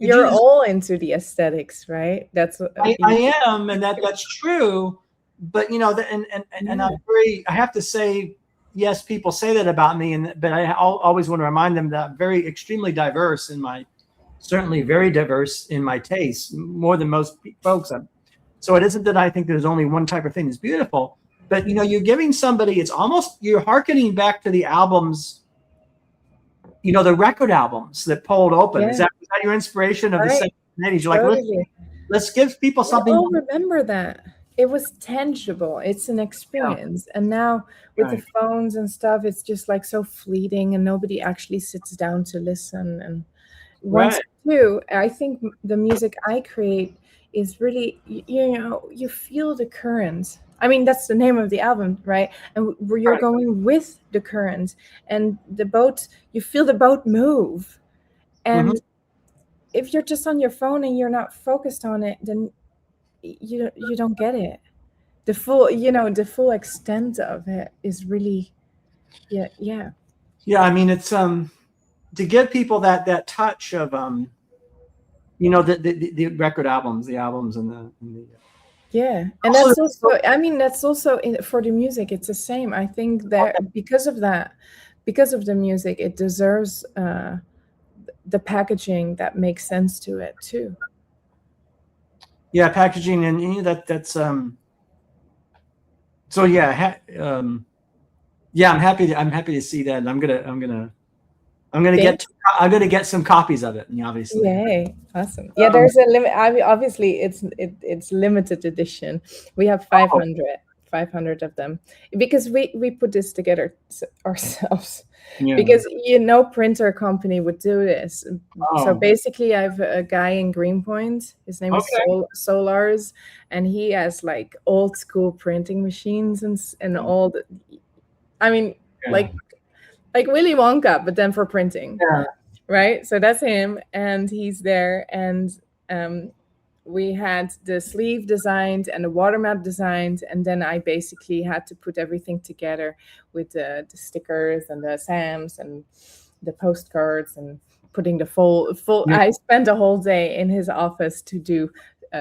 Speaker 2: you're all into the aesthetics, right? That's what
Speaker 1: I am, and that's true. But you know, and I'm very. I have to say, yes, people say that about me, but I always want to remind them that I'm extremely diverse certainly very diverse in my tastes, more than most folks. So it isn't that I think there's only one type of thing that's beautiful, but you know, you're giving somebody. It's almost you're hearkening back to the albums. You know, the record albums that pulled open. Was that your inspiration of the 70s? You're like, let's give people something.
Speaker 2: Oh, remember that. It was tangible. It's an experience. Yeah. And now with the phones and stuff, it's just like so fleeting and nobody actually sits down to listen. And once too, I think the music I create is really, you know, you feel the current. I mean, that's the name of the album, right? And you're going with the current and the boat, you feel the boat move. And if you're just on your phone and you're not focused on it, then you don't get it. The full extent of it is really, yeah.
Speaker 1: I mean, it's to give people that touch of you know, the record albums, the albums, and the
Speaker 2: and that's also. I mean, that's also for the music. It's the same. I think that because of the music, it deserves the packaging that makes sense to it too.
Speaker 1: Yeah, packaging, and you know, that's so I'm happy to see that, and I'm gonna get some copies of it, obviously.
Speaker 2: Yay, awesome. Yeah, there's a limit. Obviously, it's limited edition. We have 500 of them because we put this together ourselves. Because no printer company would do this. So basically, I have a guy in Greenpoint. His name is Solars, and he has like old school printing machines and all the. I mean, like Willy Wonka, but then for printing. Yeah. Right. So that's him, and he's there, and we had the sleeve designed and the water map designed, and then I basically had to put everything together with the stickers and the SAMs and the postcards and putting the full. I spent a whole day in his office to do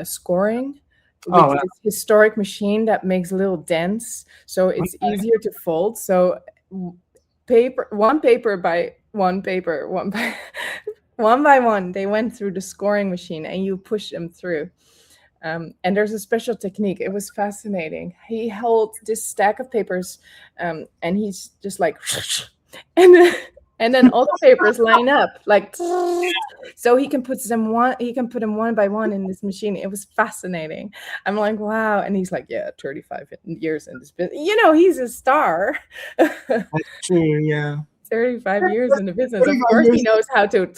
Speaker 2: scoring with this historic machine that makes little dents, so it's easier to fold. So one by one, they went through the scoring machine and you push them through. And there's a special technique. It was fascinating. He held this stack of papers and he's just like, and then all the papers line up like, so he can put them one by one in this machine. It was fascinating. I'm like, wow. And he's like, 35 years in this business. You know, he's a star.
Speaker 1: That's true, yeah.
Speaker 2: 35 years in the business. Of course, he knows how to.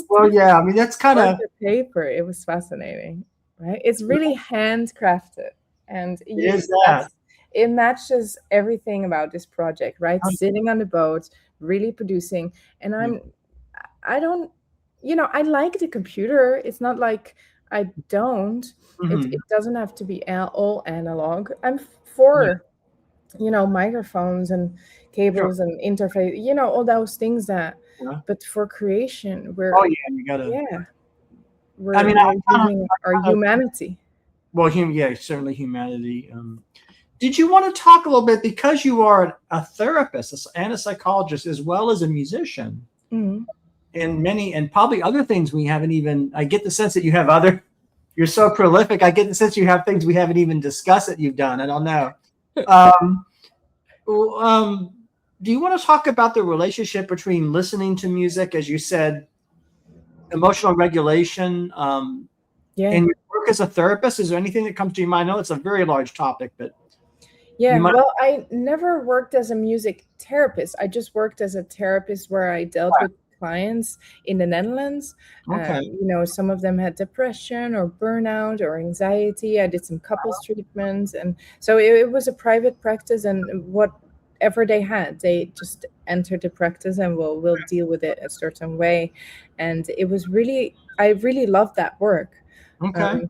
Speaker 1: Well, yeah. I mean, that's kind of
Speaker 2: the paper. It was fascinating, right? It's really handcrafted, and it matches everything about this project, right? Sitting on the boat, really producing, and I like the computer. It's not like I don't. It doesn't have to be all analog. I'm for microphones and cables and interface, all those things that. Yeah. But for creation, we're
Speaker 1: you gotta.
Speaker 2: We're using our humanity.
Speaker 1: Well, certainly humanity. Did you want to talk a little bit, because you are a therapist and a psychologist as well as a musician, and probably other things we haven't even, I get the sense that you have you're so prolific. I get the sense you have things we haven't even discussed that you've done. I don't know. Do you want to talk about the relationship between listening to music, as you said, emotional regulation, and your work as a therapist? Is there anything that comes to your mind? I know it's a very large topic, but
Speaker 2: well, I never worked as a music therapist. I just worked as a therapist where I dealt with clients in the Netherlands.
Speaker 1: Okay.
Speaker 2: Some of them had depression or burnout or anxiety. I did some couples treatments, and so it was a private practice, and whatever they had, they just entered the practice and we'll deal with it a certain way. And it was I really loved that work.
Speaker 1: Okay.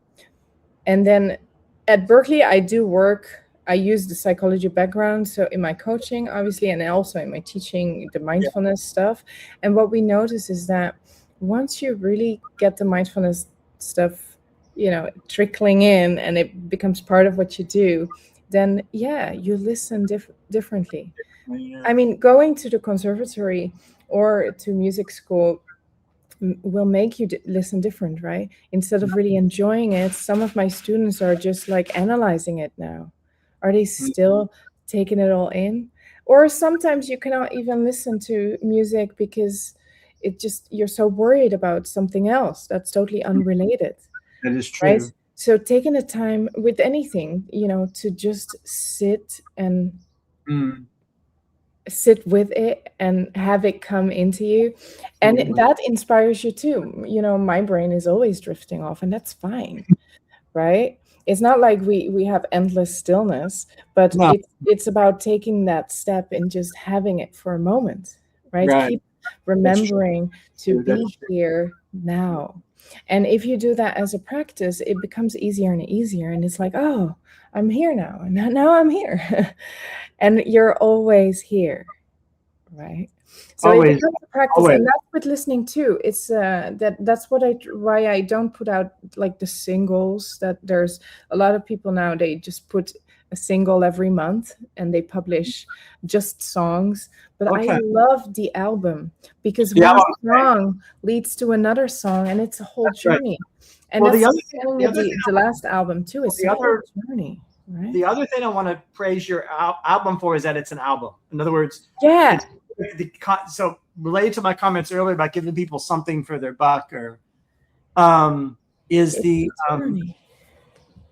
Speaker 2: And then at Berkeley, I use the psychology background, so in my coaching, obviously, and also in my teaching, the mindfulness stuff. And what we notice is that once you really get the mindfulness stuff, trickling in, and it becomes part of what you do, then you listen differently. Yeah. I mean, going to the conservatory or to music school will make you listen different, right? Instead of really enjoying it, some of my students are just like analyzing it now. Are they still taking it all in? Or sometimes you cannot even listen to music because you're so worried about something else that's totally unrelated.
Speaker 1: That is true.
Speaker 2: Right? So taking the time with anything, to just sit and sit with it and have it come into you. And that inspires you too. My brain is always drifting off, and that's fine, right? It's not like we have endless stillness, but it's about taking that step and just having it for a moment, right? Keep remembering to be here now. And if you do that as a practice, it becomes easier and easier. And it's like, oh, I'm here now. And now I'm here. And you're always here, right? So it becomes a practice, and that's with listening too. It's that's why I don't put out like the singles. That there's a lot of people now, they just put a single every month and they publish just songs. But I love the album, because one song leads to another song, and it's a whole journey. And that's the last album too. It's a whole journey. Right?
Speaker 1: The other thing I want to praise your album for is that it's an album. In other words, so related to my comments earlier about giving people something for their buck, or is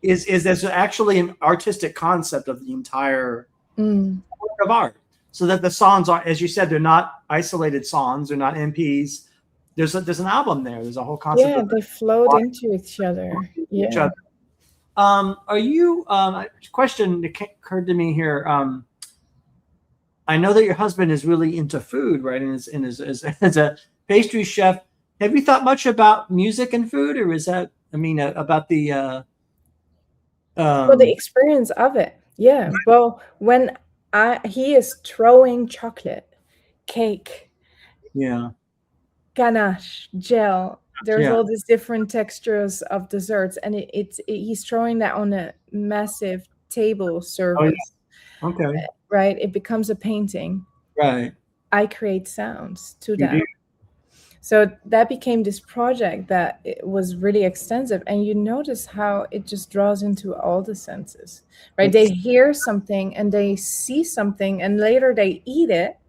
Speaker 1: there's actually an artistic concept of the entire work of art, so that the songs are, as you said, they're not isolated songs, they're not MPs. There's an album there. There's a whole concept.
Speaker 2: Yeah, they flowed into each other.
Speaker 1: Are you? A question that occurred to me here. I know that your husband is really into food, right? And as a pastry chef, have you thought much about music and food, or is that? About the
Speaker 2: the experience of it. Yeah. Well, when he is throwing chocolate, cake, ganache, gel. There's all these different textures of desserts, and he's throwing that on a massive table service.
Speaker 1: Oh, yeah. Okay.
Speaker 2: Right? It becomes a painting.
Speaker 1: Right.
Speaker 2: I create sounds to that. So that became this project that it was really extensive, and you notice how it just draws into all the senses, right? They hear something and they see something, and later they eat it.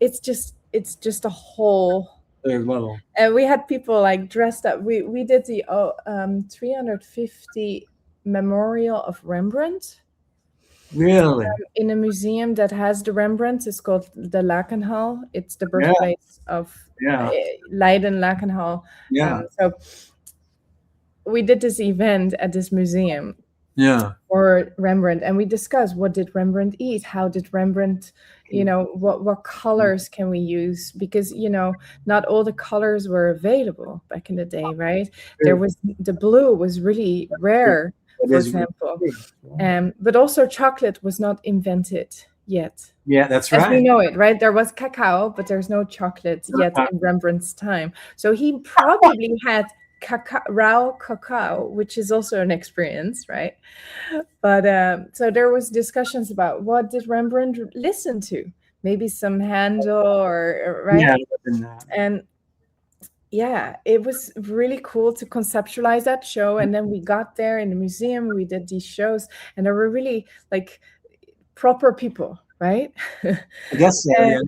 Speaker 2: It's just a whole. And we had people like dressed up. We did the 350 memorial of Rembrandt.
Speaker 1: Really?
Speaker 2: In a museum that has the Rembrandts. It's called the Lakenhal. It's the birthplace of Leiden Lakenhal. So we did this event at this museum for Rembrandt, and we discussed, what did Rembrandt eat? How did Rembrandt, what colors can we use? Because, not all the colors were available back in the day, right? There was, the blue was really rare. for example. But also chocolate was not invented yet.
Speaker 1: Yeah, that's right.
Speaker 2: As we know it, right? There was cacao, but there's no chocolate yet in Rembrandt's time. So he probably had raw cacao, which is also an experience, right? But so there was discussions about what did Rembrandt listen to? Maybe some Handel or right?
Speaker 1: Yeah,
Speaker 2: and yeah, it was really cool to conceptualize that show. And then we got there in the museum, we did these shows, and there were really like proper people, right?
Speaker 1: I guess so,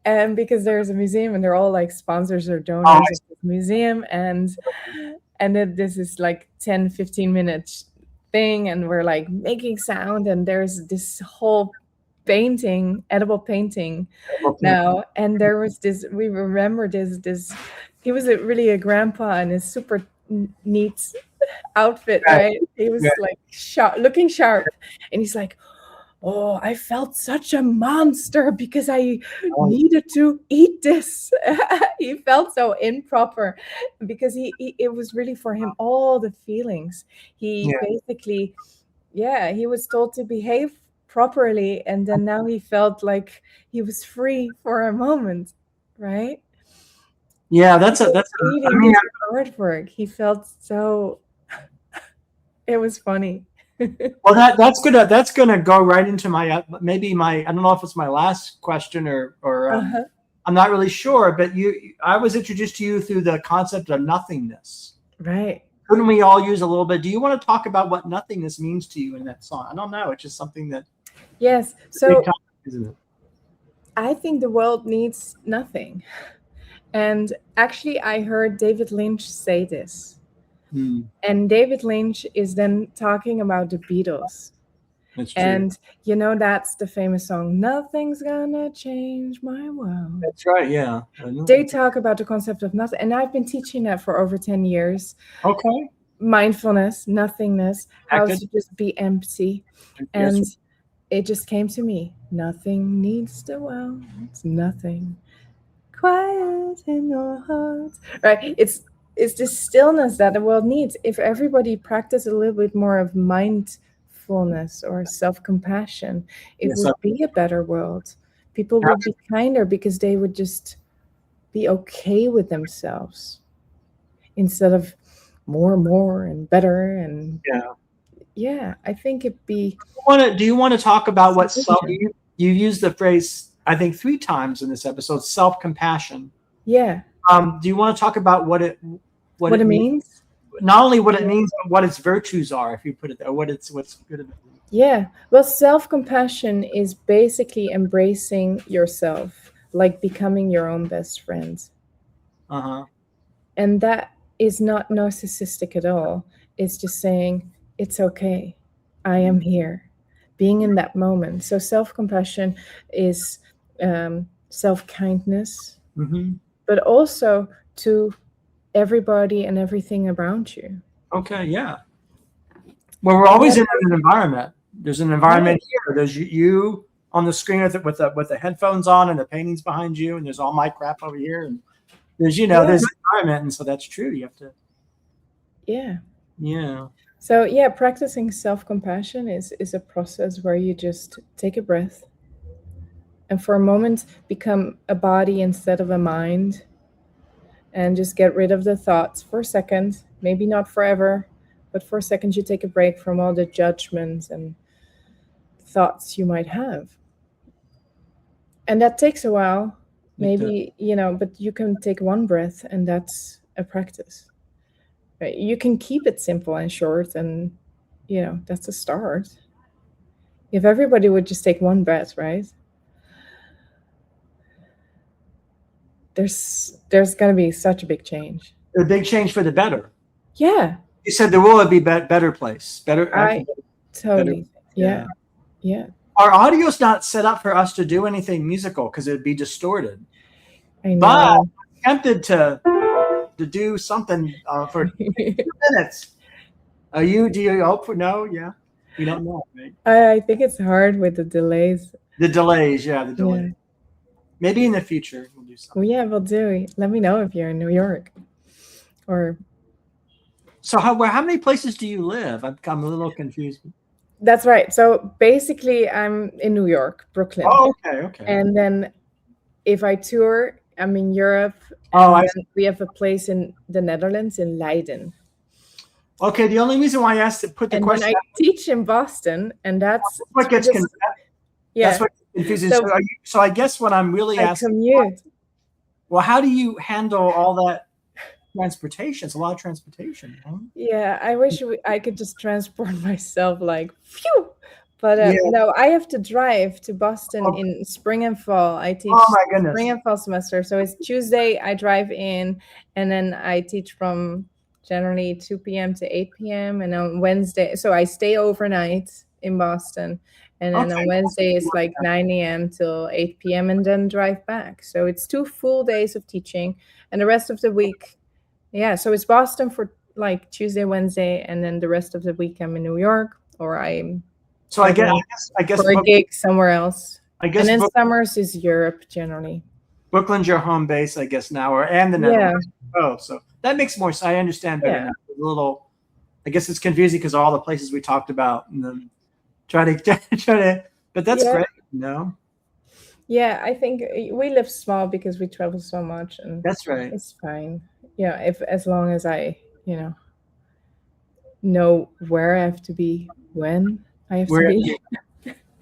Speaker 2: and because there's a museum and they're all like sponsors or donors of the museum, and then this is like 10-15 minutes thing, and we're like making sound, and there's this whole painting, edible painting now, and there was this, we remember this he was really a grandpa in his super neat outfit, right? He was like looking sharp, and he's like, oh, I felt such a monster because I needed to eat this. He felt so improper because it was really for him all the feelings. He basically, he was told to behave properly, and then now he felt like he was free for a moment, right?
Speaker 1: Yeah, that's
Speaker 2: reading artwork. He felt so. It was funny.
Speaker 1: Well, that's gonna go right into my I don't know if it's my last question or I'm not really sure, but I was introduced to you through the concept of nothingness.
Speaker 2: Right.
Speaker 1: Couldn't we all use a little bit? Do you want to talk about what nothingness means to you in that song? I don't know. It's just something that.
Speaker 2: Yes. So
Speaker 1: isn't it?
Speaker 2: I think the world needs nothing. And actually, I heard David Lynch say this. And David Lynch is then talking about the Beatles.
Speaker 1: That's true.
Speaker 2: And that's the famous song, Nothing's Gonna Change My World.
Speaker 1: That's right, yeah.
Speaker 2: They talk about the concept of nothing. And I've been teaching that for over 10 years.
Speaker 1: Okay.
Speaker 2: Mindfulness, nothingness, how to just be empty. And it just came to me. Nothing needs the world. It's nothing. Quiet in your heart. Right? It's this stillness that the world needs. If everybody practiced a little bit more of mindfulness or self-compassion, it would be a better world. People would be kinder because they would just be okay with themselves instead of more and better. And I think it'd be.
Speaker 1: Do you want to talk about what you used the phrase, I think 3 times in this episode, self-compassion?
Speaker 2: Yeah.
Speaker 1: Do you want to talk about what it
Speaker 2: means?
Speaker 1: Not only what it means, but what its virtues are, if you put it there, what's good about it?
Speaker 2: Yeah. Well, self-compassion is basically embracing yourself, like becoming your own best friend. And that is not narcissistic at all. It's just saying, it's okay. I am here. Being in that moment. So self-compassion is self-kindness. But also to everybody and everything around you.
Speaker 1: Okay, yeah. Well, we're always in an environment. There's an environment here. There's you on the screen with the headphones on, and the paintings behind you, and there's all my crap over here, and there's there's an environment, and so that's true. You have to. Yeah.
Speaker 2: So practicing self-compassion is a process where you just take a breath. And for a moment, become a body instead of a mind. And just get rid of the thoughts for a second. Maybe not forever, but for a second, you take a break from all the judgments and thoughts you might have. And that takes a while. Maybe, but you can take one breath, and that's a practice. Right? You can keep it simple and short, and, that's a start. If everybody would just take one breath, right? There's going to be such a big change.
Speaker 1: A big change for the better.
Speaker 2: Yeah.
Speaker 1: You said the world would be a better place.
Speaker 2: Totally. Yeah.
Speaker 1: Our audio's not set up for us to do anything musical because it'd be distorted.
Speaker 2: I know.
Speaker 1: But I'm tempted to do something for 2 minutes. Do you hope for no? Yeah. We don't know, right?
Speaker 2: I think it's hard with the delays.
Speaker 1: The delays. Yeah. Maybe in the future we'll do something.
Speaker 2: Well, yeah, we'll do. Let me know if you're in New York or
Speaker 1: So how many places do you live? I'm a little confused.
Speaker 2: That's right. So basically, I'm in New York, Brooklyn.
Speaker 1: Oh, okay.
Speaker 2: And then if I tour, I'm in Europe. We have a place in the Netherlands, in Leiden.
Speaker 1: Okay, the only reason why I asked to put the question.
Speaker 2: And I teach in Boston, and that's
Speaker 1: what gets confusing.
Speaker 2: Yeah.
Speaker 1: That's what confuses. So I guess what I'm really asking.
Speaker 2: Commute.
Speaker 1: Well, how do you handle all that transportation? It's a lot of transportation. Huh?
Speaker 2: Yeah, I wish I could just transport myself like phew. But no, I have to drive to Boston in spring and fall. I teach spring and fall semester. So it's Tuesday, I drive in, and then I teach from generally 2 p.m. to 8 p.m. And on Wednesday, so I stay overnight in Boston. And then on Wednesday, it's like 9 a.m. till 8 p.m. and then drive back. So it's 2 full days of teaching. And the rest of the week, so it's Boston for like Tuesday, Wednesday, and then the rest of the week I'm in New York, or I'm
Speaker 1: I guess
Speaker 2: for a gig somewhere else.
Speaker 1: I guess,
Speaker 2: and then summers is Europe generally.
Speaker 1: Brooklyn's your home base, I guess now, and the Netherlands. Oh, so that makes more sense. I understand better now. A little, I guess it's confusing because all the places we talked about, and then try to, but that's great, no?
Speaker 2: Yeah, I think we live small because we travel so much, and
Speaker 1: that's right.
Speaker 2: It's fine. Yeah, as long as I, know where I have to be, when I have to be.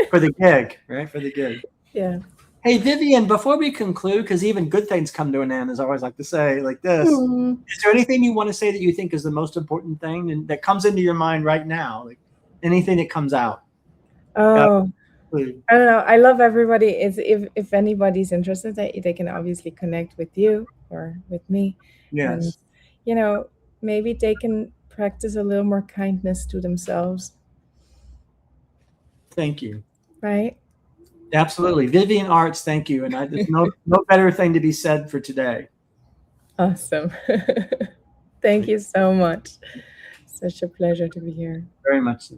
Speaker 1: For the gig, right? For the gig.
Speaker 2: Yeah.
Speaker 1: Hey, Vivienne, before we conclude, because even good things come to an end, as I always like to say, like this, is there anything you want to say that you think is the most important thing and that comes into your mind right now? Like anything that comes out?
Speaker 2: Oh, I don't know. I love everybody. If anybody's interested, they can obviously connect with you or with me.
Speaker 1: Yes.
Speaker 2: And, maybe they can practice a little more kindness to themselves.
Speaker 1: Thank you.
Speaker 2: Right?
Speaker 1: Absolutely. Vivienne Aerts, thank you. And there's no better thing to be said for today.
Speaker 2: Awesome. Thank you so much. Such a pleasure to be here.
Speaker 1: Very much so.